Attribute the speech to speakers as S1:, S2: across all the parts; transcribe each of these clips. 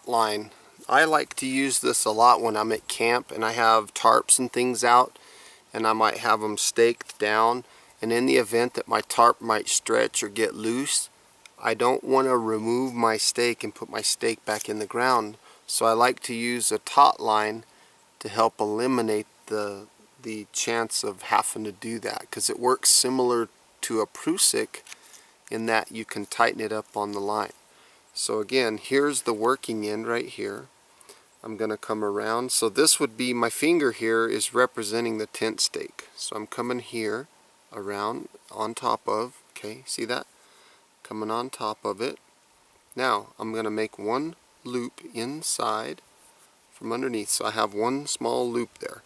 S1: taut line. I like to use this a lot when I'm at camp and I have tarps and things out, and I might have them staked down, and in the event that my tarp might stretch or get loose, I don't want to remove my stake and put my stake back in the ground. So I like to use a taut line to help eliminate the chance of having to do that, because it works similar to a prusik in that you can tighten it up on the line. So again, here's the working end right here. I'm going to come around. So this would be, my finger here is representing the tent stake. So I'm coming here around on top of, okay, see that? Coming on top of it. Now I'm going to make one loop inside from underneath. So I have one small loop there.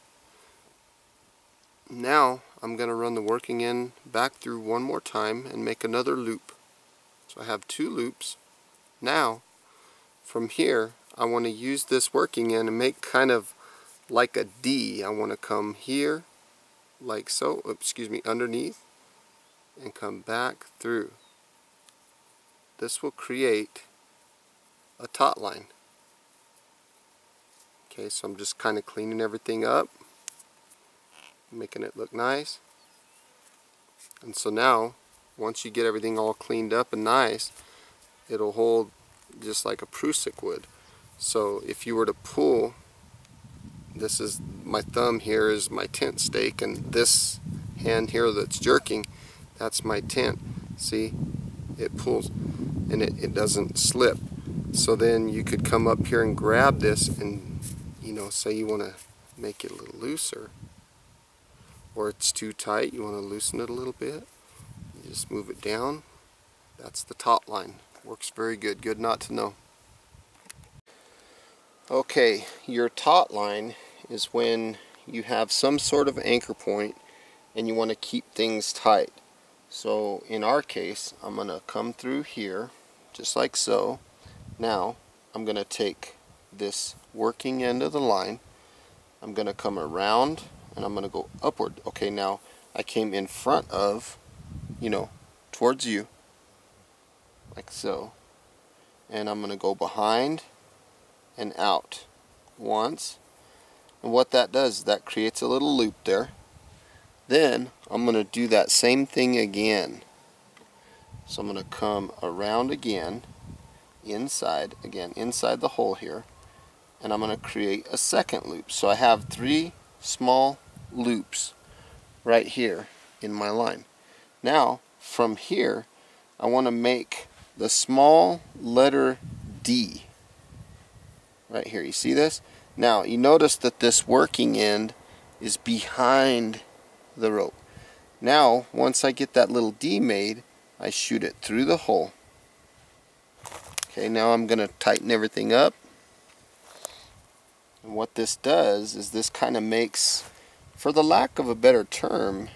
S1: Now I'm going to run the working end back through one more time and make another loop. So I have two loops. Now from here I want to use this working end and make kind of like a D. I want to come here like so, underneath, and come back through. This will create a taut line. Okay, so I'm just kind of cleaning everything up, making it look nice. And so now, once you get everything all cleaned up and nice, it'll hold just like a prusik would. So if you were to pull, this is my thumb here is my tent stake, and this hand here that's jerking, that's my tent. See, it pulls and it doesn't slip. So then you could come up here and grab this and, you know, say you want to make it a little looser, or it's too tight, you want to loosen it a little bit, you just move it down. That's the taut line. Works very good. Good not to know. Okay, your taut line is when you have some sort of anchor point and you want to keep things tight. So in our case, I'm going to come through here just like so. Now I'm going to take this working end of the line, I'm going to come around and I'm going to go upward. Okay, now I came in front of, you know, towards you, like so, and I'm going to go behind and out once, and what that does is that creates a little loop there. Then I'm going to do that same thing again. So I'm going to come around again, inside the hole here, and I'm going to create a second loop. So I have three small loops right here in my line. Now from here I want to make the small letter D right here. You see this? Now you notice that this working end is behind the rope. Now once I get that little D made, I shoot it through the hole. Okay, now I'm going to tighten everything up. And what this does is this kind of makes, for the lack of a better term,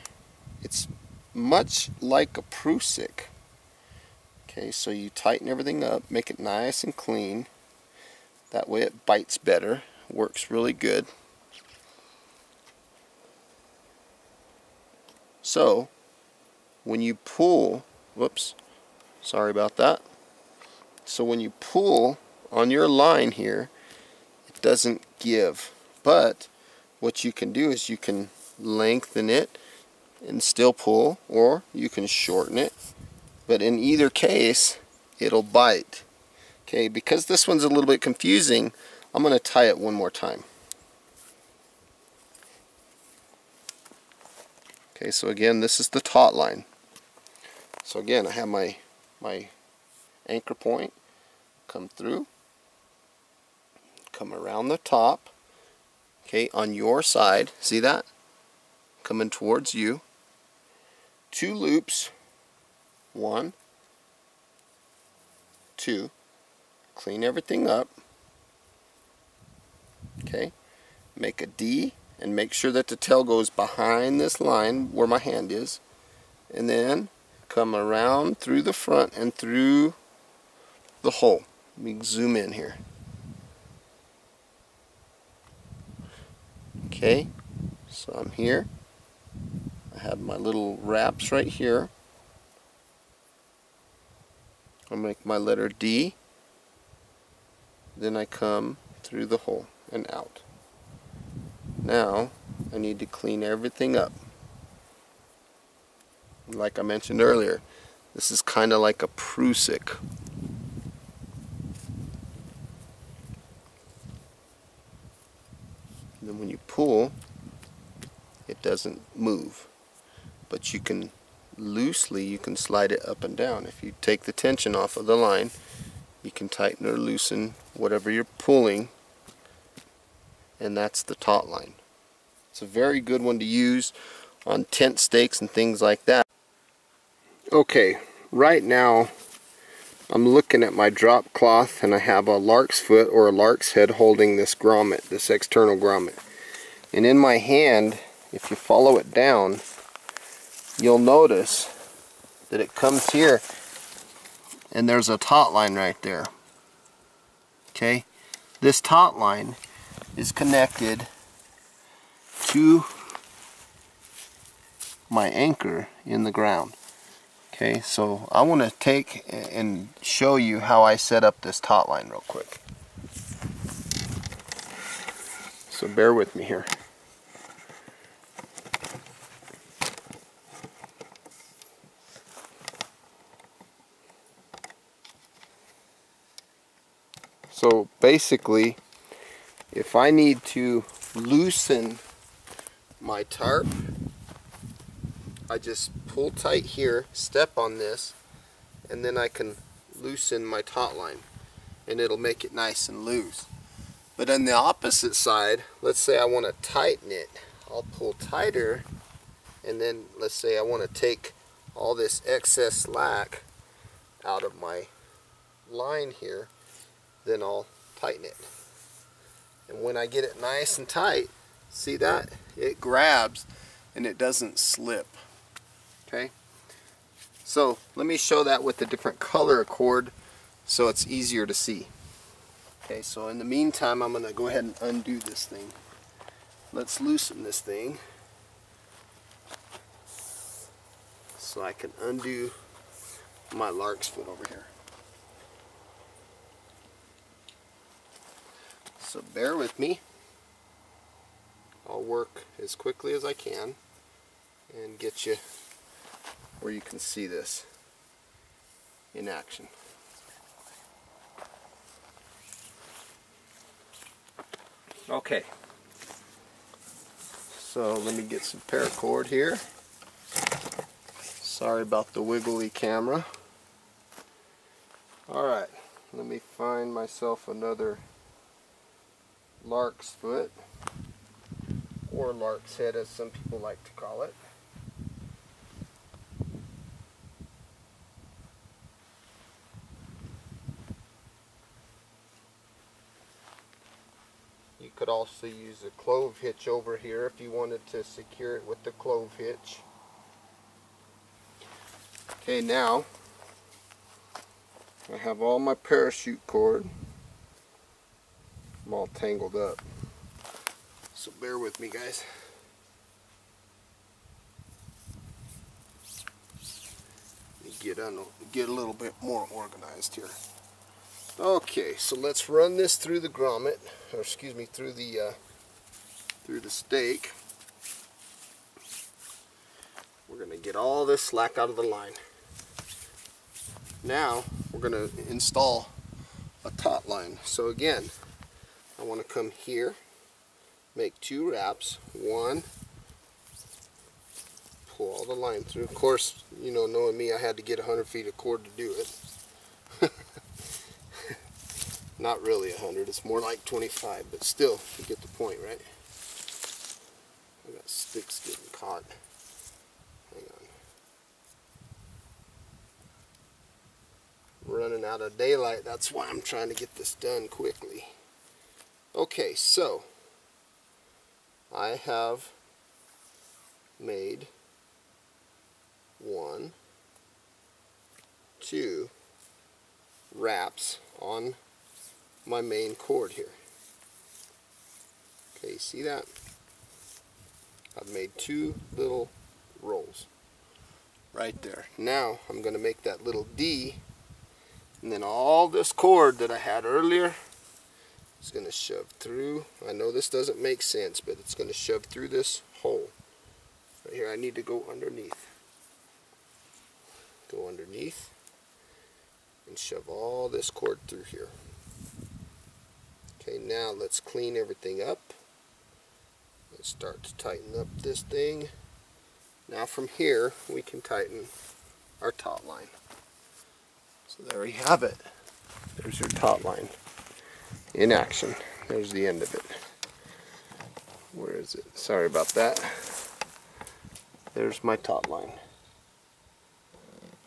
S1: it's much like a prusik. Okay, so you tighten everything up, make it nice and clean. That way it bites better, works really good. So when you pull, whoops, sorry about that. So when you pull on your line here, it doesn't give. But what you can do is you can lengthen it and still pull, or you can shorten it. But in either case, it'll bite. Okay, because this one's a little bit confusing, I'm going to tie it one more time. Okay, so again, this is the taut line. So again, I have my anchor point, come through, come around the top, okay, on your side, see that? Coming towards you. Two loops, 1, 2, clean everything up, okay, make a D, and make sure that the tail goes behind this line where my hand is, and then come around through the front and through the hole. Let me zoom in here. Okay, so I'm here. I have my little wraps right here. I'll make my letter D. then I come through the hole and out. Now I need to clean everything up. Like I mentioned earlier, this is kind of like a prusik. And then when you pull, it doesn't move, but you can slide it up and down. If you take the tension off of the line, you can tighten or loosen whatever you're pulling, and that's the taut line. It's a very good one to use on tent stakes and things like that. Okay, right now I'm looking at my drop cloth, and I have a lark's foot or a lark's head holding this grommet, this external grommet. And in my hand, if you follow it down, you'll notice that it comes here and there's a taut line right there. Okay, this taut line is connected to my anchor in the ground. Okay, so I want to take and show you how I set up this taut line real quick. So bear with me here. So basically, if I need to loosen my tarp, I just pull tight here, step on this, and then I can loosen my taut line, and it'll make it nice and loose. But on the opposite side, let's say I want to tighten it, I'll pull tighter, and then let's say I want to take all this excess slack out of my line here, then I'll tighten it. And when I get it nice and tight, see that? It grabs and it doesn't slip. Okay? So let me show that with a different color cord so it's easier to see. Okay, so in the meantime, I'm going to go ahead and undo this thing. Let's loosen this thing so I can undo my lark's foot over here. So bear with me. I'll work as quickly as I can and get you where you can see this in action. Okay, so let me get some paracord here. Sorry about the wiggly camera. Alright, let me find myself another lark's foot, or lark's head as some people like to call it. You could also use a clove hitch over here if you wanted to secure it with the clove hitch. Okay, now I have all my parachute cord. I'm all tangled up, so bear with me, guys. Get a little bit more organized here. Okay, so let's run this through the grommet, or excuse me, through the stake. We're going to get all this slack out of the line. Now we're going to install a taut line. So again, I want to come here, make 2 wraps. 1, pull all the line through. Of course, you know, knowing me, I had to get 100 feet of cord to do it. Not really 100, it's more like 25, but still, you get the point, right? I got sticks getting caught. Hang on. Running out of daylight, that's why I'm trying to get this done quickly. Okay, so I have made 1, 2 wraps on my main cord here. Okay, see that? I've made 2 little rolls right there. Now I'm going to make that little D, and then all this cord that I had earlier, It's going to shove through. I know this doesn't make sense, but it's going to shove through this hole. Right here, I need to go underneath. Go underneath and shove all this cord through here. Okay, now let's clean everything up. Let's start to tighten up this thing. Now from here, we can tighten our taut line. So there we have it. There's your taut line in action. There's the end of it. Where is it? Sorry about that. There's my taut line.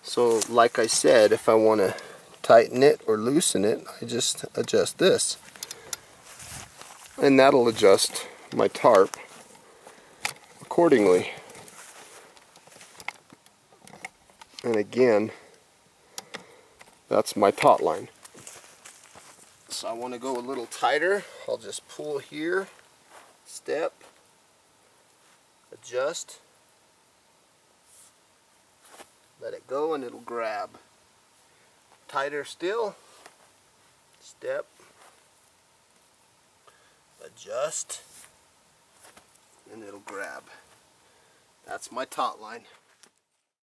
S1: So like I said, if I want to tighten it or loosen it, I just adjust this. And that'll adjust my tarp accordingly. And again, that's my taut line. So I want to go a little tighter. I'll just pull here, step, adjust, let it go, and it'll grab. Tighter still, step, adjust, and it'll grab. That's my taut line.